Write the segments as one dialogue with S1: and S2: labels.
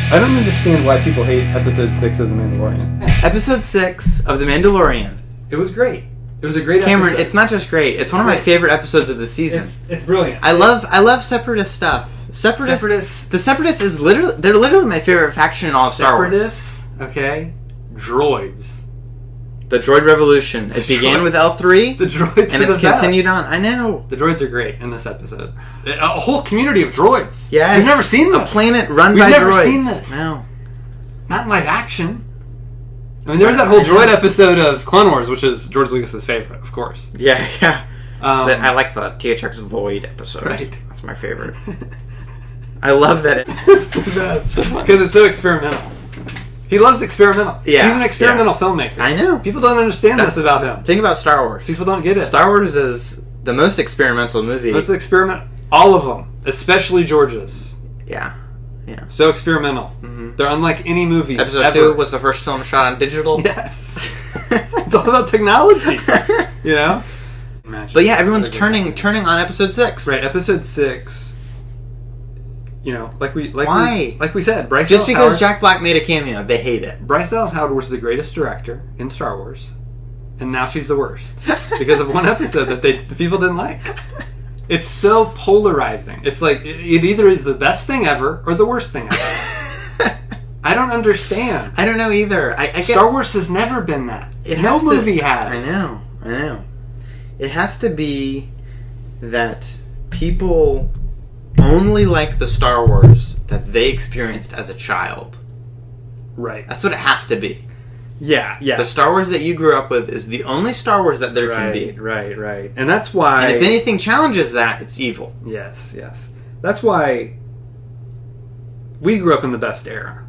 S1: I don't understand why people hate episode 6 of The Mandalorian.
S2: Episode 6 of The Mandalorian.
S1: It was great. It was a great
S2: Cameron,
S1: episode.
S2: it's not just great. It's one of my favorite episodes of the season.
S1: It's brilliant.
S2: I love Separatist stuff. Separatists. The Separatists is they're literally my favorite faction in all of Star Wars.
S1: Separatists, okay? Droids.
S2: The Droid Revolution. It began with L3.
S1: The droids
S2: and it's continued on. I know.
S1: The droids are great in this episode. A whole community of droids.
S2: Yes.
S1: We've never seen this.
S2: A planet run by droids.
S1: We've never seen this.
S2: No.
S1: Not in live action. I mean, there was that whole droid episode of Clone Wars, which is George Lucas's favorite, of course.
S2: Yeah. I like the THX Void episode.
S1: Right.
S2: That's my favorite. I love that.
S1: It's the best. Because it's so experimental. He loves experimental.
S2: Yeah.
S1: He's an experimental filmmaker.
S2: I know.
S1: People don't understand this about him.
S2: Think about Star Wars.
S1: People don't get it.
S2: Star Wars is the most experimental movie.
S1: Most experiment. All of them. Especially George's.
S2: Yeah.
S1: So experimental. Mm-hmm. They're unlike any movies
S2: Episode
S1: ever.
S2: 2 was the first film shot on digital.
S1: Yes. It's all about technology. You know?
S2: But yeah, everyone's turning on episode 6.
S1: Right, episode 6. You know,
S2: Why?
S1: Like we said, Bryce
S2: Just
S1: Dallas
S2: because
S1: Howard,
S2: Jack Black made a cameo, they hate it.
S1: Bryce Dallas Howard was the greatest director in Star Wars, and now she's the worst because of one episode that the people didn't like. It's so polarizing. It's like it either is the best thing ever or the worst thing ever. I don't understand.
S2: I don't know either. I get,
S1: Star Wars has never been that. No movie has.
S2: I know. It has to be that people only like the Star Wars that they experienced as a child.
S1: Right.
S2: That's what it has to be.
S1: Yeah.
S2: The Star Wars that you grew up with is the only Star Wars that there can be.
S1: Right. And that's why...
S2: And if anything challenges that, it's evil.
S1: Yes. That's why we grew up in the best era.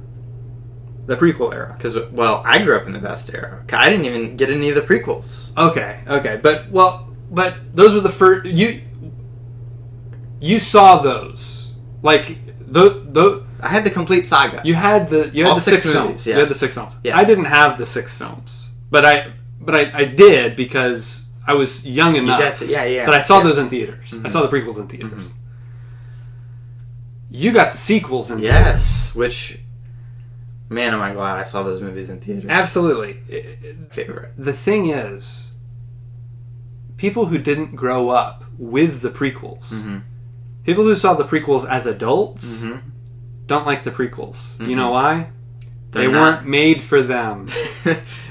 S1: The prequel era.
S2: Because, I grew up in the best era. I didn't even get any of the prequels.
S1: Okay. But those were the first... You saw those. Like,
S2: I had the complete saga.
S1: You had the 6 films.
S2: Yes.
S1: You had the 6 films.
S2: Yes.
S1: I didn't have the 6 films. But I did because I was young enough.
S2: Yeah.
S1: But I saw those in theaters. Mm-hmm. I saw the prequels in theaters. Mm-hmm. You got the sequels in theaters.
S2: Yes, which... Man, am I glad I saw those movies in theaters.
S1: Absolutely.
S2: Favorite.
S1: The thing is, people who didn't grow up with the prequels... Mm-hmm. People who saw the prequels as adults don't like the prequels. Mm-hmm. You know why? They weren't made for them.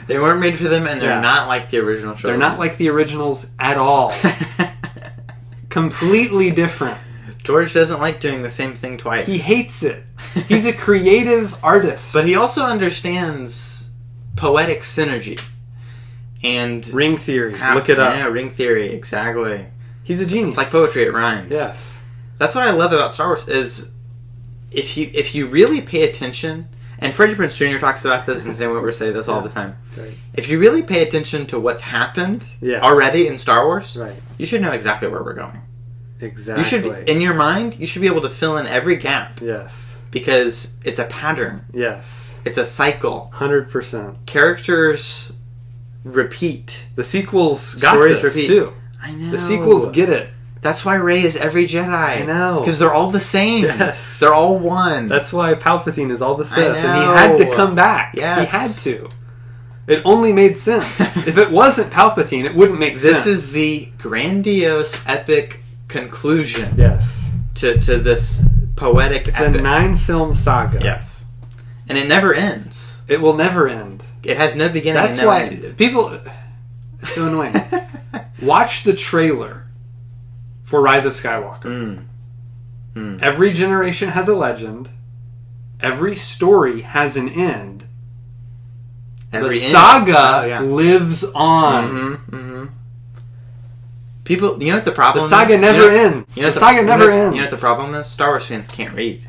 S2: They weren't made for them, and they're not like the original trilogy.
S1: They're not like the originals at all. Completely different.
S2: George doesn't like doing the same thing twice.
S1: He hates it. He's a creative artist.
S2: But he also understands poetic synergy. And
S1: ring theory. Look it up.
S2: Yeah, ring theory. Exactly.
S1: He's a genius.
S2: It's like poetry. It rhymes.
S1: Yes.
S2: That's what I love about Star Wars is if you really pay attention, and Freddie Prinze Jr. talks about this and Sam Witwer say this all the time. Right. If you really pay attention to what's happened already in Star Wars, you should know exactly where we're going.
S1: Exactly.
S2: You should, in your mind, you should be able to fill in every gap.
S1: Yes.
S2: Because it's a pattern.
S1: Yes.
S2: It's a cycle.
S1: 100%.
S2: Characters repeat.
S1: The sequels got
S2: Stories
S1: this,
S2: repeat.
S1: too.
S2: I know.
S1: The sequels get it.
S2: That's why Rey is every Jedi.
S1: I know.
S2: Because they're all the same.
S1: Yes.
S2: They're all one.
S1: That's why Palpatine is all the Sith.
S2: I know.
S1: And he had to come back.
S2: Yes.
S1: He had to. It only made sense. If it wasn't Palpatine, it wouldn't make sense.
S2: This is the grandiose, epic conclusion.
S1: Yes.
S2: To this poetic
S1: It's
S2: epic.
S1: a 9-film saga.
S2: Yes. And it never ends.
S1: It will never end.
S2: It has no beginning
S1: That's
S2: and no
S1: why
S2: end.
S1: people... It's so annoying. Watch the trailer for Rise of Skywalker. Every generation has a legend. Every story has an end. The saga lives on.
S2: People, you know what the problem is?
S1: The saga never ends. The saga never ends.
S2: You know what the problem is? Star Wars fans can't read.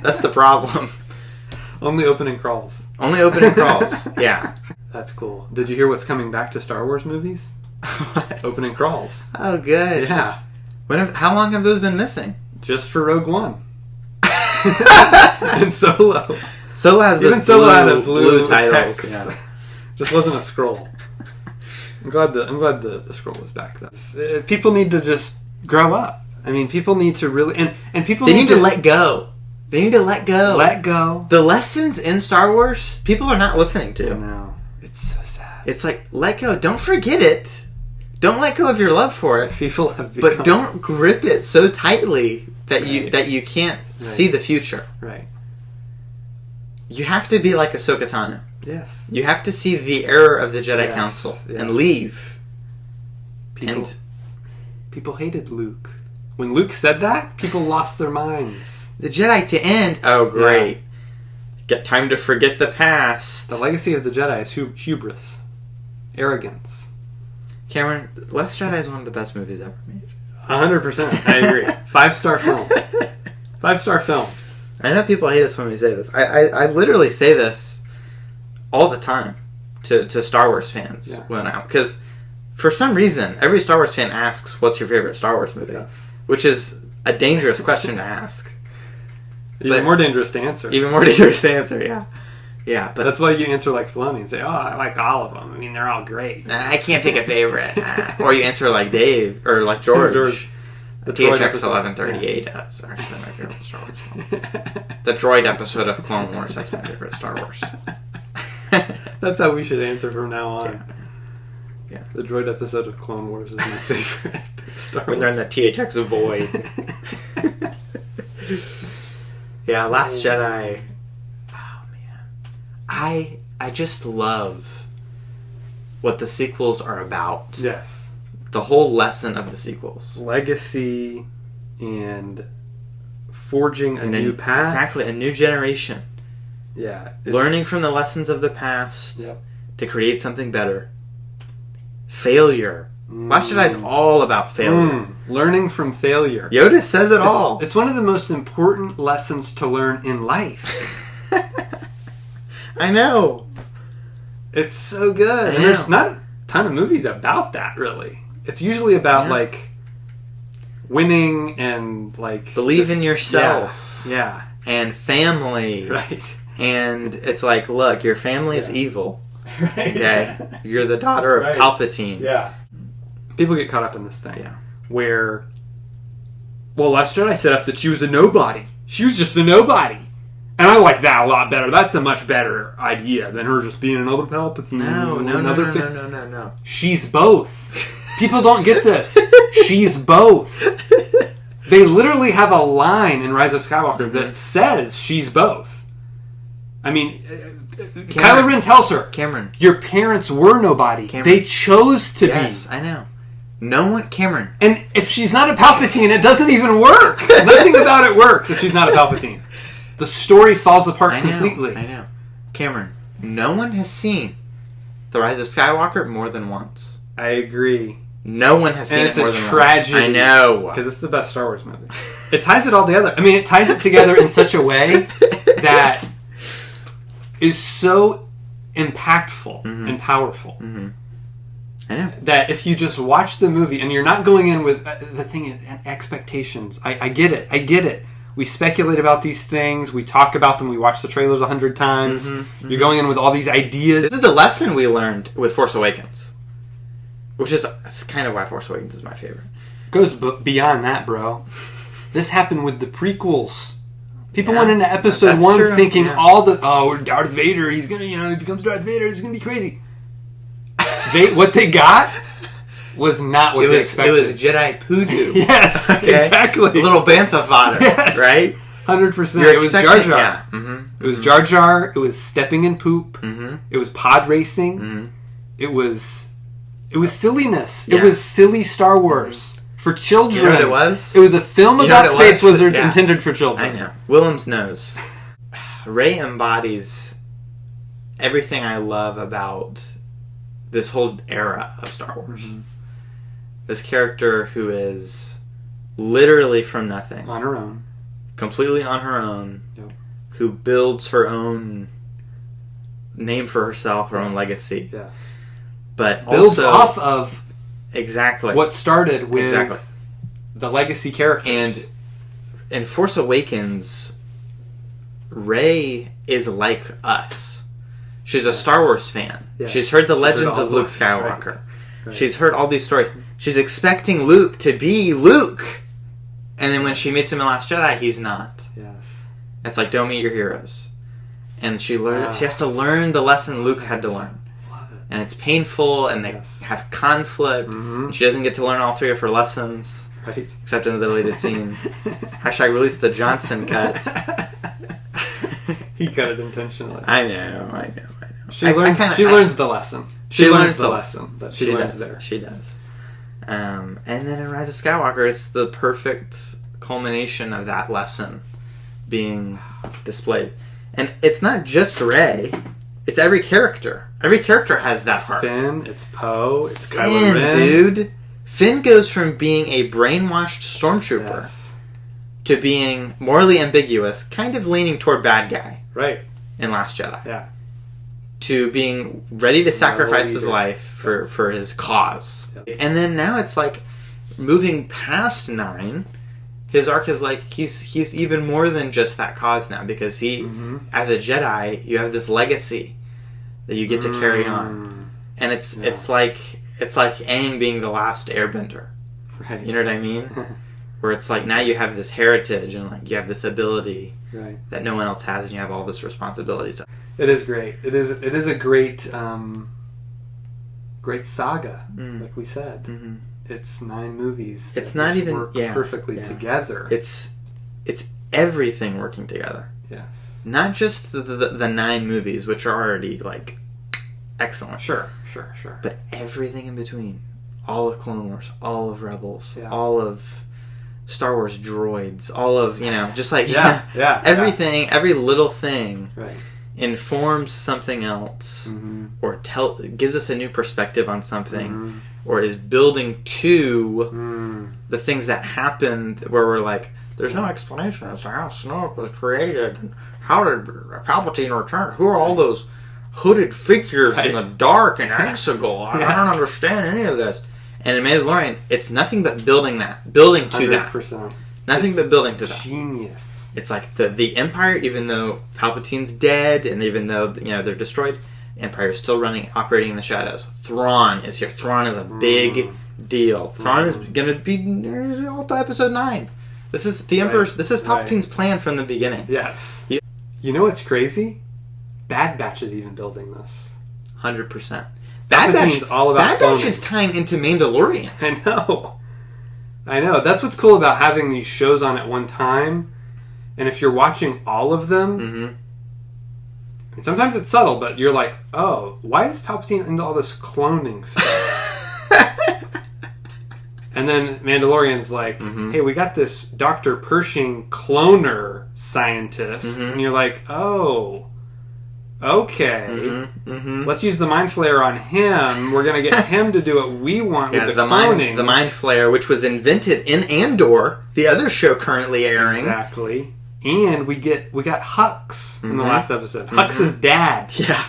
S2: That's the problem.
S1: Only opening crawls.
S2: Only opening crawls. Yeah.
S1: That's cool. Did you hear what's coming back to Star Wars movies?
S2: What?
S1: Opening crawls.
S2: Oh, good.
S1: Yeah.
S2: How long have those been missing?
S1: Just for Rogue One. And Solo.
S2: Solo has those
S1: Solo had a blue
S2: titles.
S1: Text.
S2: Yeah.
S1: Just wasn't a scroll. I'm glad the scroll is back though. People need to just grow up. I mean, people need to really and people
S2: need to let go. They need to let go.
S1: Let go.
S2: The lessons in Star Wars, people are not listening to.
S1: No, it's so sad.
S2: It's like, let go. Don't forget it. Don't let go of your love for it.
S1: People have become...
S2: But don't grip it so tightly that you can't see the future.
S1: Right.
S2: You have to be like Ahsoka Tano.
S1: Yes.
S2: You have to see the error of the Jedi Council and leave.
S1: People hated Luke. When Luke said that, people lost their minds.
S2: The Jedi to end. Oh, great. Yeah. Get time to forget the past.
S1: The legacy of the Jedi is hubris. Arrogance.
S2: Cameron, Last Jedi is one of the best movies ever made.
S1: 100%. I agree. 5-star film. 5-star film.
S2: I know people hate us when we say this. I literally say this all the time to Star Wars fans when out. Because for some reason, every Star Wars fan asks, what's your favorite Star Wars movie?
S1: Yes.
S2: Which is a dangerous question to ask.
S1: Even more dangerous to answer.
S2: Even more dangerous to answer, yeah. Yeah, but
S1: that's why you answer like Filoni and say, "Oh, I like all of them. I mean, they're all great."
S2: I can't pick a favorite. Or you answer like Dave or like George. The THX 1138 is actually my favorite Star Wars film. The droid episode of Clone Wars, that's my favorite Star Wars.
S1: That's how we should answer from now on.
S2: Yeah.
S1: The droid episode of Clone Wars is my favorite Star Wars.
S2: When they're in the THX void. Yeah, Last Jedi. Oh man, I just love what the sequels are about.
S1: Yes,
S2: the whole lesson of the sequels,
S1: legacy, and forging a new path.
S2: Exactly, a new generation.
S1: Yeah,
S2: learning from the lessons of the past to create something better. Failure. Last Jedi is all about failure.
S1: Learning from failure.
S2: Yoda says it all.
S1: It's one of the most important lessons to learn in life.
S2: I know.
S1: It's so good. And there's not a ton of movies about that, really. It's usually about, like, winning and, like...
S2: Believe in yourself.
S1: Yeah.
S2: And family.
S1: Right.
S2: And it's like, look, your family is evil.
S1: Right.
S2: Okay? You're the daughter of Palpatine.
S1: Yeah. People get caught up in this thing where, well, Last Jedi set up that she was a nobody. She was just a nobody. And I like that a lot better. That's a much better idea than her just being another Palpatine.
S2: No.
S1: She's both. People don't get this. She's both. They literally have a line in Rise of Skywalker that says she's both. I mean... Kylo Ren tells her,
S2: Cameron,
S1: your parents were nobody. They chose to be.
S2: Yes, I know. No one, Cameron.
S1: And if she's not a Palpatine, it doesn't even work. Nothing about it works if she's not a Palpatine. The story falls apart completely.
S2: I know. Cameron, no one has seen The Rise of Skywalker more than once.
S1: I agree.
S2: No one has seen it more than once.
S1: It's a tragedy.
S2: I know.
S1: Because it's the best Star Wars movie. It ties it all together. I mean, it ties it together in such a way that... is so impactful and powerful.
S2: I know.
S1: That if you just watch the movie and you're not going in with the thing is expectations. I get it. We speculate about these things. We talk about them. We watch the trailers 100 times. You're going in with all these ideas.
S2: This is the lesson we learned with Force Awakens, which is kind of why Force Awakens is my favorite.
S1: Goes beyond that, bro. This happened with the prequels. People went into episode 1 thinking all the... Oh, Darth Vader, he's going to, he becomes Darth Vader, he's going to be crazy. What they got was not what they expected.
S2: It was Jedi poodoo.
S1: Yes, exactly.
S2: A little bantha fodder, right?
S1: 100%. It was Jar Jar. Yeah. It was Jar Jar. It was stepping in poop. It was pod racing. It was silliness. It was silly Star Wars. For children.
S2: You know what it was?
S1: It was a film about space wizards intended for children.
S2: I know. Willems knows. Rey embodies everything I love about this whole era of Star Wars. This character who is literally from nothing.
S1: On her own.
S2: Completely on her own. Yep. Who builds her own name for herself, her own legacy.
S1: Yes.
S2: But
S1: builds
S2: also,
S1: off of...
S2: Exactly.
S1: What started with the legacy characters.
S2: And in Force Awakens, Rey is like us. She's a Star Wars fan. Yes. She's heard the legends of Luke Skywalker. Right. She's heard all these stories. She's expecting Luke to be Luke. And then when she meets him in Last Jedi, he's not.
S1: Yes.
S2: It's like, don't meet your heroes. And she has to learn the lesson Luke had to learn. And it's painful, and they have conflict. Mm-hmm. And she doesn't get to learn all 3 of her lessons.
S1: Right.
S2: Except in the deleted scene. Hashtag release the Johnson cut.
S1: He cut it intentionally.
S2: I know.
S1: She learns the lesson. She learns the lesson that she learns there.
S2: She does. And then in Rise of Skywalker, it's the perfect culmination of that lesson being displayed. And it's not just Rey. It's every character. Every character has that part.
S1: Finn, it's Poe, it's Kylo Ren.
S2: Dude. Finn goes from being a brainwashed stormtrooper to being morally ambiguous, kind of leaning toward bad guy.
S1: Right.
S2: In Last Jedi.
S1: Yeah.
S2: To being ready to sacrifice his life for his cause. Yep. And then now it's like, moving past 9, his arc is like, he's even more than just that cause now, because he, as a Jedi, you have this legacy that you get to carry on. And it's like Aang being the last airbender.
S1: Right.
S2: You know what I mean? Where it's like, now you have this heritage, and like you have this ability that no one else has, and you have all this responsibility to.
S1: It is great. It is a great great saga, like we said. Mm-hmm. It's 9 movies.
S2: It's not even
S1: work perfectly together.
S2: It's everything working together.
S1: Yes.
S2: Not just the 9 movies, which are already like excellent.
S1: Sure.
S2: But everything in between. All of Clone Wars, all of Rebels, all of Star Wars droids, all of, just like everything, every little thing informs something else, or gives us a new perspective on something, or is building to the things that happened, where we're like, there's no explanation as to how Snoke was created, and how did Palpatine return? Who are all those hooded figures in the dark in Exegol? I don't understand any of this. And in Mandalorian, it's nothing but building to
S1: 100%.
S2: that. Nothing but building to that.
S1: Genius.
S2: It's like the Empire, even though Palpatine's dead, and even though they're destroyed, Empire is still operating in the shadows. Thrawn is here. Thrawn is a big deal. Thrawn is going to be all to Episode 9. This is the Emperor's. This is Palpatine's plan from the beginning.
S1: Yes. You know what's crazy? Bad Batch is even building this.
S2: 100%. Bad Batch is tying into Mandalorian.
S1: I know. That's what's cool about having these shows on at one time. And if you're watching all of them, and sometimes it's subtle, but you're like, oh, why is Palpatine into all this cloning stuff? And then Mandalorian's like, hey, we got this Dr. Pershing cloner scientist. And you're like, oh, okay. Let's use the Mind Flayer on him. We're going to get him to do what we want with the cloning.
S2: The Mind Flayer, which was invented in Andor, the other show currently airing.
S1: Exactly. And we got Hux in the last episode. Hux's dad.
S2: Yeah.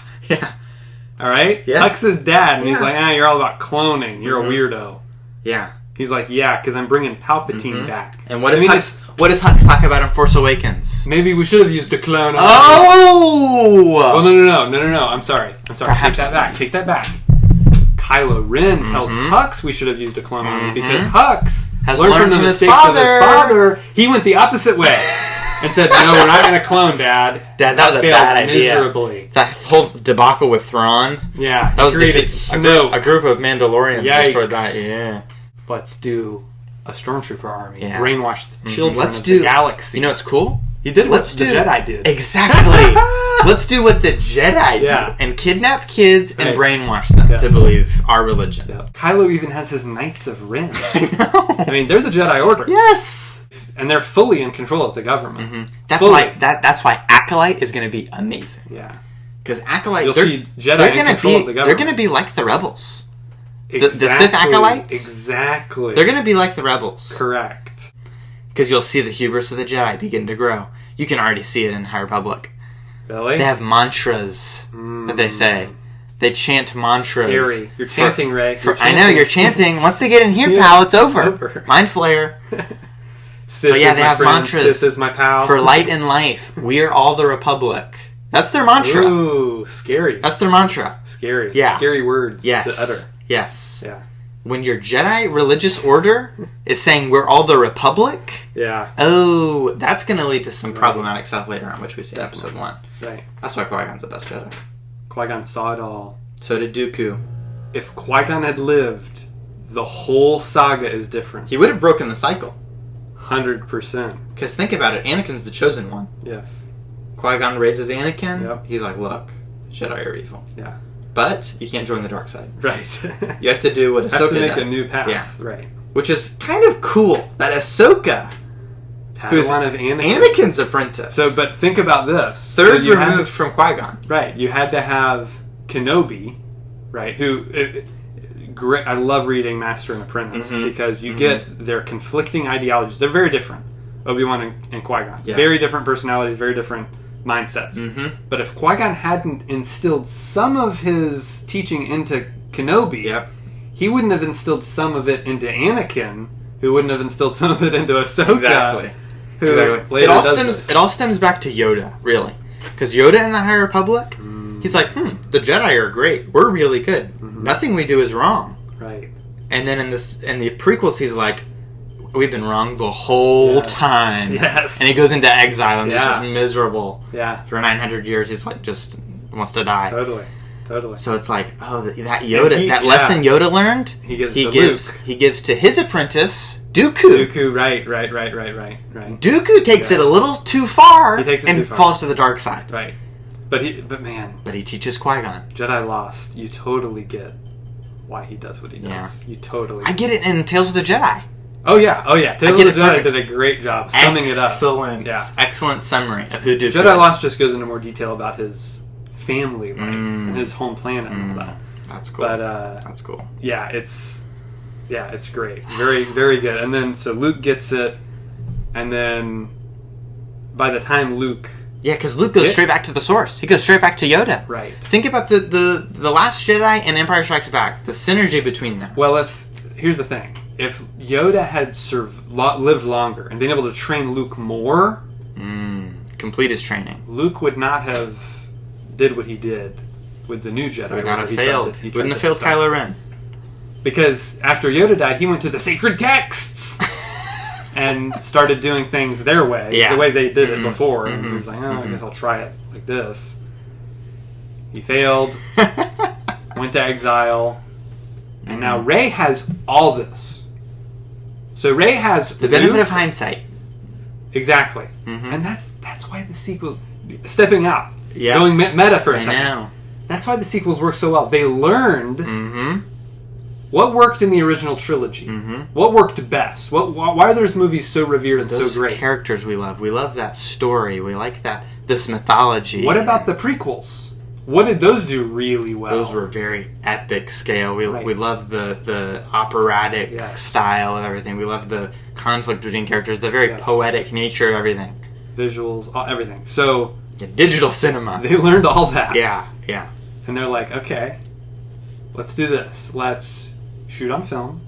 S1: All right?
S2: Yes.
S1: Hux's dad. And he's like, you're all about cloning. You're a weirdo.
S2: Yeah.
S1: He's like, because I'm bringing Palpatine back.
S2: And what does Hux talk about in Force Awakens?
S1: Maybe we should have used a clone.
S2: Oh!
S1: Well, no. I'm sorry. Perhaps. Take that back. Kylo Ren tells Hux we should have used a clone on him, because Hux has learned from the mistakes of his father. He went the opposite way and said, no, we're not going to clone, Dad.
S2: Dad, that was a bad idea.
S1: Miserably.
S2: That whole debacle with Thrawn.
S1: Yeah.
S2: That was a group of Mandalorians destroyed that. Yeah.
S1: Let's do a Stormtrooper army. Yeah. Brainwash the children of
S2: the
S1: galaxy.
S2: You know what's cool?
S1: He did what the Jedi did.
S2: Exactly. Let's do what the Jedi do. And kidnap kids and brainwash them to believe our religion.
S1: Yeah. Kylo even has his Knights of Ren. I mean, they're the Jedi Order.
S2: Yes.
S1: And they're fully in control of the government.
S2: That's why Acolyte is going to be amazing.
S1: Yeah.
S2: Because Acolyte,
S1: you'll see Jedi in control of the government.
S2: They're going to be like the Rebels.
S1: Exactly.
S2: The Sith Acolytes?
S1: Exactly.
S2: They're going to be like the Rebels.
S1: Correct.
S2: Because you'll see the hubris of the Jedi begin to grow. You can already see it in High Republic.
S1: Really?
S2: They have mantras that they say. They chant mantras.
S1: Scary. You're chanting, Ray.
S2: I know, you're chanting. Once they get in here, pal, it's over. Mind Flayer.
S1: Sith
S2: they have mantras.
S1: Sith is my pal.
S2: For light and life, we are all the Republic. That's their mantra.
S1: Ooh, scary.
S2: That's their mantra.
S1: Scary.
S2: Yeah.
S1: Scary words to utter.
S2: Yes.
S1: Yeah.
S2: when your Jedi religious order is saying we're all the Republic, that's going to lead to some problematic stuff later on, which we see in Episode 1.
S1: Right.
S2: That's why Qui-Gon's the best Jedi.
S1: Qui-Gon saw it all.
S2: So did Dooku.
S1: If Qui-Gon had lived, the whole saga is different.
S2: He would have broken the cycle.
S1: 100%.
S2: Because think about it, Anakin's the chosen one.
S1: Yes.
S2: Qui-Gon raises Anakin.
S1: Yep.
S2: He's like, look, the Jedi are evil.
S1: Yeah.
S2: But you can't join the dark side.
S1: Right.
S2: You have to do what Ahsoka does.
S1: Have to make a new path.
S2: Yeah.
S1: Right.
S2: Which is kind of cool. That Ahsoka, who's
S1: Padawan of
S2: Anakin's apprentice.
S1: So, but think about this.
S2: Third removed from Qui-Gon.
S1: Right. You had to have Kenobi, right, who... Great. I love reading Master and Apprentice because you get their conflicting ideologies. They're very different. Obi-Wan and Qui-Gon. Yeah. Very different personalities, very different mindsets. But if Qui-Gon hadn't instilled some of his teaching into Kenobi, he wouldn't have instilled some of it into Anakin, who wouldn't have instilled some of it into Ahsoka.
S2: Exactly.
S1: It
S2: all stems back to Yoda, really. Because Yoda in the High Republic, he's like, the Jedi are great. We're really good. Nothing we do is wrong.
S1: Right.
S2: And then in the prequels, he's like, we've been wrong the whole time.
S1: Yes.
S2: And he goes into exile and he's just miserable.
S1: Yeah.
S2: For 900 years, he's like, just wants to die.
S1: Totally.
S2: So it's like, that Yoda, that lesson Yoda learned, he gives to his apprentice, Dooku.
S1: Right.
S2: Dooku takes it a little too far and falls to the dark side.
S1: Right. But he
S2: teaches Qui-Gon.
S1: Jedi Lost, you totally get why he does what he does. Yeah. You totally
S2: I get it in Tales of the Jedi.
S1: Oh yeah. Tales of the Jedi did a great job summing it up.
S2: Excellent. Yeah. Excellent summary of who Dooku is.
S1: Jedi Lost just goes into more detail about his family life and his home planet and all that.
S2: That's cool.
S1: But
S2: that's cool.
S1: Yeah, it's great. Very, very good. And then so Luke gets it, and then by the time Luke...
S2: Yeah, because Luke goes straight back to the source. He goes straight back to Yoda.
S1: Right.
S2: Think about the Last Jedi and Empire Strikes Back. The synergy between them.
S1: Well, here's the thing. If Yoda had lived longer and been able to train Luke more...
S2: complete his training.
S1: Luke would not have did what he did with the new Jedi.
S2: He would not have failed. He wouldn't have failed Kylo Ren.
S1: Because after Yoda died, he went to the sacred texts and started doing things their way, the way they did it before. And he was like, I guess I'll try it like this. He failed, went to exile, and now Rey has all this. So Rey has
S2: the benefit of hindsight.
S1: Exactly. And that's why the sequels... Stepping out. Going meta for a second.
S2: I know.
S1: That's why the sequels work so well. They learned what worked in the original trilogy. What worked best. Why are those movies so revered and
S2: those
S1: so great?
S2: Characters we love. We love that story. We like this mythology.
S1: What about the prequels? What did those do really well?
S2: Those were very epic scale. We love the operatic style of everything. We love the conflict between characters, the very poetic nature of everything.
S1: Visuals, everything. So...
S2: digital cinema.
S1: They learned all that.
S2: Yeah.
S1: And they're like, okay, let's do this. Let's shoot on film.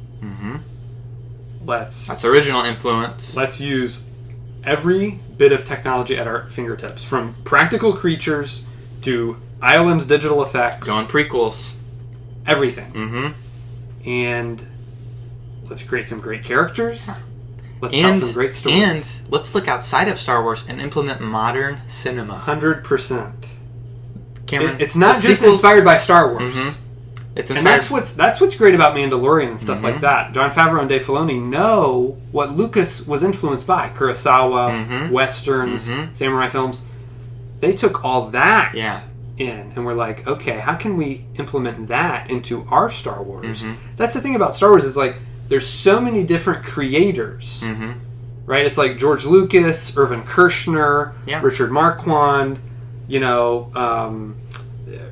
S1: That's
S2: original influence.
S1: Let's use every bit of technology at our fingertips, from practical creatures to ILM's digital effects.
S2: Going prequels.
S1: Everything. And let's create some great characters. Let's tell some great stories.
S2: And let's look outside of Star Wars and implement modern cinema.
S1: 100%.
S2: Cameron,
S1: it's not just inspired by Star Wars.
S2: It's inspired.
S1: And that's what's great about Mandalorian and stuff like that. Jon Favreau and Dave Filoni know what Lucas was influenced by. Kurosawa, Westerns, samurai films. They took all that in and were like, okay, how can we implement that into our Star Wars? That's the thing about Star Wars is like, there's so many different creators, right? It's like George Lucas, Irvin Kershner, Richard Marquand,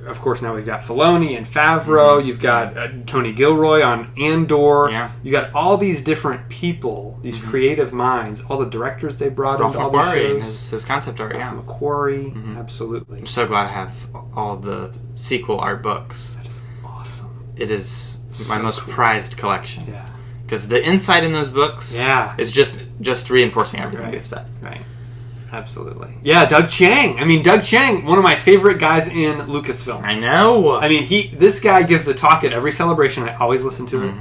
S1: of course now we've got Filoni and Favreau, you've got Tony Gilroy on Andor, you got all these different people, these creative minds, all the directors they brought into all the shows.
S2: His concept art,
S1: McQuarrie, absolutely.
S2: I'm so glad to have all the sequel art books.
S1: That is awesome.
S2: It is my most prized collection.
S1: Yeah.
S2: Because the insight in those books is just reinforcing everything we've said.
S1: Right. Absolutely. Yeah, Doug Chiang. I mean, Doug Chiang, one of my favorite guys in Lucasfilm.
S2: I know.
S1: I mean, this guy gives a talk at every celebration. I always listen to it.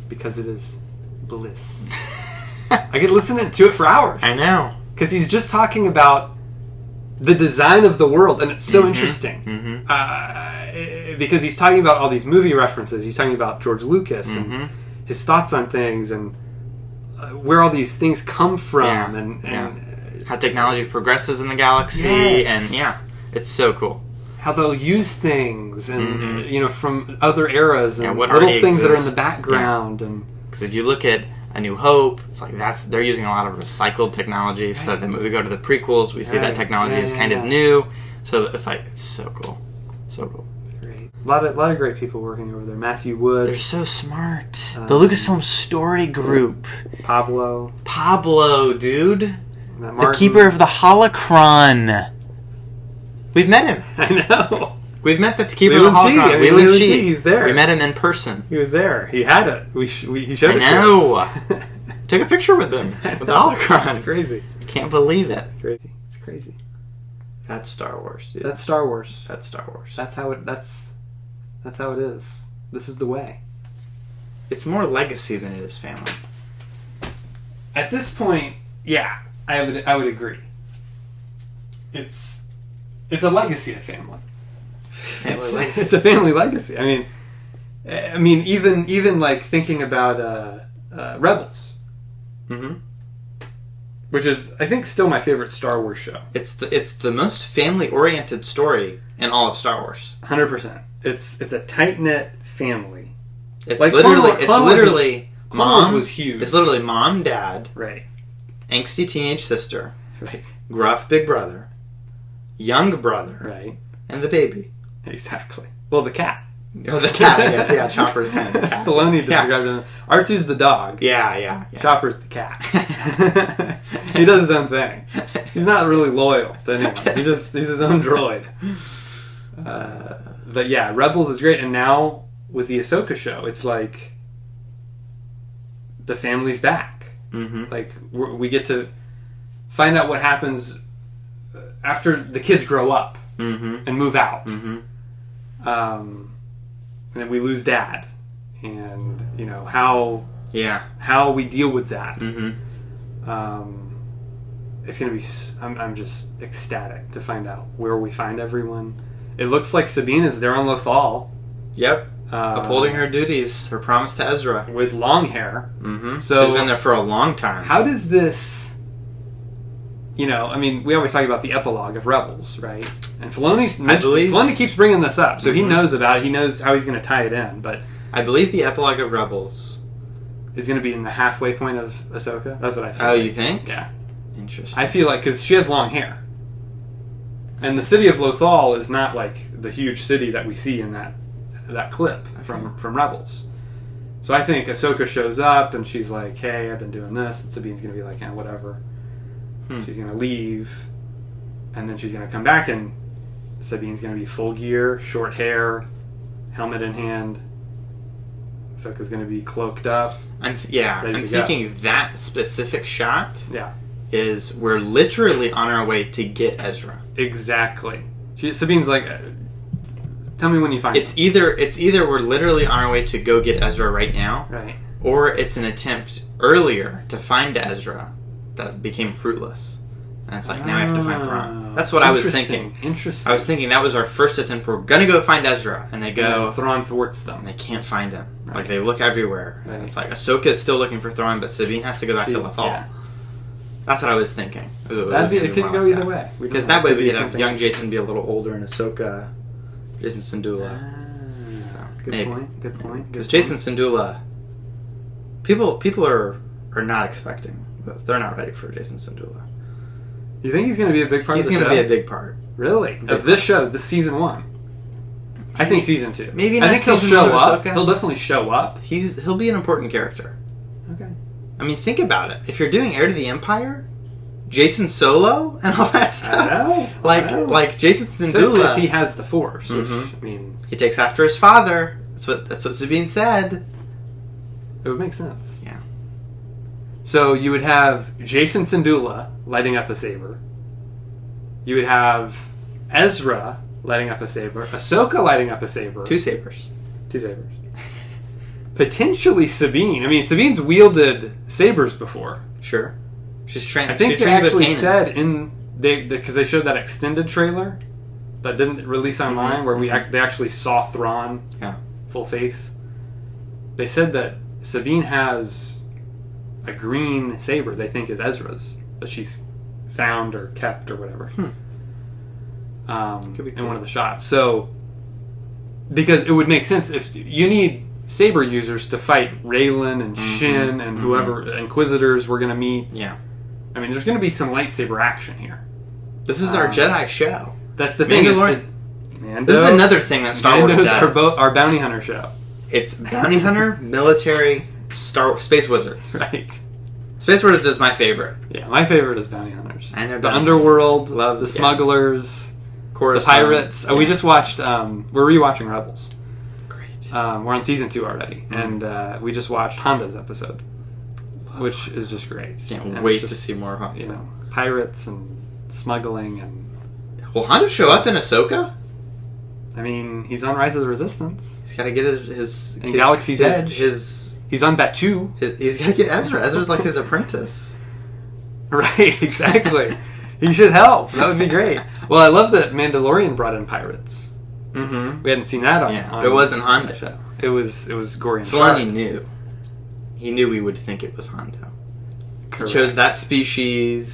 S1: because it is bliss. I could listen to it for hours.
S2: I know.
S1: Because he's just talking about the design of the world, and it's so interesting. Because he's talking about all these movie references. He's talking about George Lucas and his thoughts on things, and where all these things come from, and
S2: how technology progresses in the galaxy, and it's so cool.
S1: How they'll use things, and from other eras, and
S2: what
S1: little things
S2: exists.
S1: that are in the background, and
S2: because if you look at A New Hope, it's like they're using a lot of recycled technology. So then when we go to the prequels, we see that technology is kind of new. So it's like it's so cool, so cool.
S1: Great, a lot of great people working over there. Matthew Wood,
S2: they're so smart. The Lucasfilm Story Group,
S1: Pablo,
S2: dude, the keeper of the holocron. We've met him.
S1: I know.
S2: We've met the keeper of the holocron.
S1: Leland Chi, he's there.
S2: We met him in person.
S1: He was there. He had it. He showed it
S2: to us. Took a picture with him. With the holocron.
S1: It's crazy.
S2: Can't believe it.
S1: It's crazy.
S2: That's Star Wars, dude.
S1: That's Star Wars.
S2: That's Star Wars.
S1: That's how it is. This is the way.
S2: It's more legacy than it is family.
S1: At this point, yeah, I would agree. It's a legacy of family. It's a family legacy. I mean, even like thinking about Rebels, which is I think still my favorite Star Wars show.
S2: It's the most family oriented story in all of Star Wars.
S1: 100%. It's a tight knit family.
S2: It's like literally
S1: mom was huge.
S2: It's literally mom, dad,
S1: right,
S2: angsty teenage sister,
S1: right,
S2: gruff big brother, young brother,
S1: right,
S2: and the baby.
S1: Exactly. Well, the cat.
S2: Oh, the cat, I guess. Yeah, Chopper's kind of the cat.
S1: Filoni described him. R2's the dog.
S2: Yeah.
S1: Chopper's the cat. He does his own thing. He's not really loyal to anyone. He's his own droid. But yeah, Rebels is great. And now with the Ahsoka show, it's like the family's back. Like we get to find out what happens after the kids grow up and move out. And then we lose dad, and how we deal with that. It's gonna be. I'm just ecstatic to find out where we find everyone. It looks like Sabine is there on Lothal.
S2: Yep, upholding her duties, her promise to Ezra,
S1: with long hair.
S2: So she's been there for a long time.
S1: How does this? We always talk about the epilogue of Rebels, right? And Filoni keeps bringing this up, so he knows about it. He knows how he's going to tie it in. But
S2: I believe the epilogue of Rebels
S1: is going to be in the halfway point of Ahsoka. That's what I feel.
S2: Oh, you think?
S1: Yeah.
S2: Interesting.
S1: I feel like because she has long hair, and the city of Lothal is not like the huge city that we see in that clip from Rebels. So I think Ahsoka shows up and she's like, "Hey, I've been doing this," and Sabine's going to be like, whatever. She's going to leave, and then she's going to come back, and Sabine's going to be full gear, short hair, helmet in hand. Ahsoka's going to be cloaked up.
S2: I'm thinking that specific shot
S1: Yeah.
S2: is we're literally on our way to get Ezra.
S1: Exactly. Sabine's like, tell me when you find
S2: It's either we're literally on our way to go get Ezra right now,
S1: right,
S2: or it's an attempt earlier to find Ezra that became fruitless. And it's like, now we have to find Thrawn. That's what I was thinking.
S1: Interesting.
S2: I was thinking that was our first attempt. We're going to go find Ezra. And they go...
S1: And Thrawn thwarts them.
S2: And they can't find him.
S1: Right.
S2: Like, they look everywhere.
S1: Right.
S2: And it's like, Ahsoka is still looking for Thrawn, but Sabine has to go back to Lothal.
S1: Yeah.
S2: That's what I I was thinking.
S1: It could go either way.
S2: Because that way we could have young Jason be a little older and Ahsoka, Jason Syndulla.
S1: Good point.
S2: Because Jason Syndulla, people are not expecting. They're not ready for Jason Syndulla.
S1: You think he's going to be a big part of the show?
S2: He's going to be a big part.
S1: Really? Of this show, this season 1? I think season 2.
S2: Maybe not.
S1: I think he'll show up. He'll definitely show up.
S2: He'll be an important character.
S1: Okay.
S2: I mean, think about it. If you're doing Heir to the Empire, Jason Solo and all that stuff.
S1: I know.
S2: Like Jason Syndulla.
S1: Especially if he has the Force, which, I mean...
S2: He takes after his father. That's what Sabine said.
S1: It would make sense.
S2: Yeah.
S1: So you would have Jason Syndulla lighting up a saber. You would have Ezra lighting up a saber. Ahsoka lighting up a saber.
S2: 2 sabers.
S1: potentially Sabine. I mean, Sabine's wielded sabers before.
S2: Sure. She's trained.
S1: I think they actually said because they showed that extended trailer that didn't release online where they actually saw Thrawn full face. They said that Sabine has a green saber they think is Ezra's that she's found or kept or whatever.
S2: Could be cool.
S1: In one of the shots. So because it would make sense if you need saber users to fight Raylan and Shin and whoever Inquisitors we're going to meet.
S2: Yeah.
S1: I mean, there's going to be some lightsaber action here.
S2: This is our Jedi show.
S1: This is
S2: another thing that Star Wars does.
S1: Our bounty hunter show.
S2: It's bounty hunter, military, Space Wizards.
S1: Right.
S2: Space Wizards is my favorite.
S1: Yeah, my favorite is bounty hunters.
S2: I know
S1: the underworld,
S2: love
S1: the smugglers,
S2: Coruscant,
S1: the pirates. We just watched. We're rewatching Rebels.
S2: Great.
S1: We're on season 2 already, and we just watched Honda's episode, which is just great.
S2: Can't wait to see more of Honda.
S1: You know, pirates and smuggling and.
S2: Will Honda show up in Ahsoka?
S1: I mean, he's on Rise of the Resistance.
S2: He's got to get his
S1: Galaxy's Edge.
S2: He's
S1: on Batu.
S2: He's got to get Ezra. Ezra's like his apprentice.
S1: Right, exactly. He should help. That would be great. Well, I love that Mandalorian brought in pirates.
S2: Mm-hmm.
S1: We hadn't seen that on.
S2: Yeah, it wasn't Honda.
S1: Show. It was Gory and
S2: Filoni knew. He knew we would think it was Hondo. He chose that species.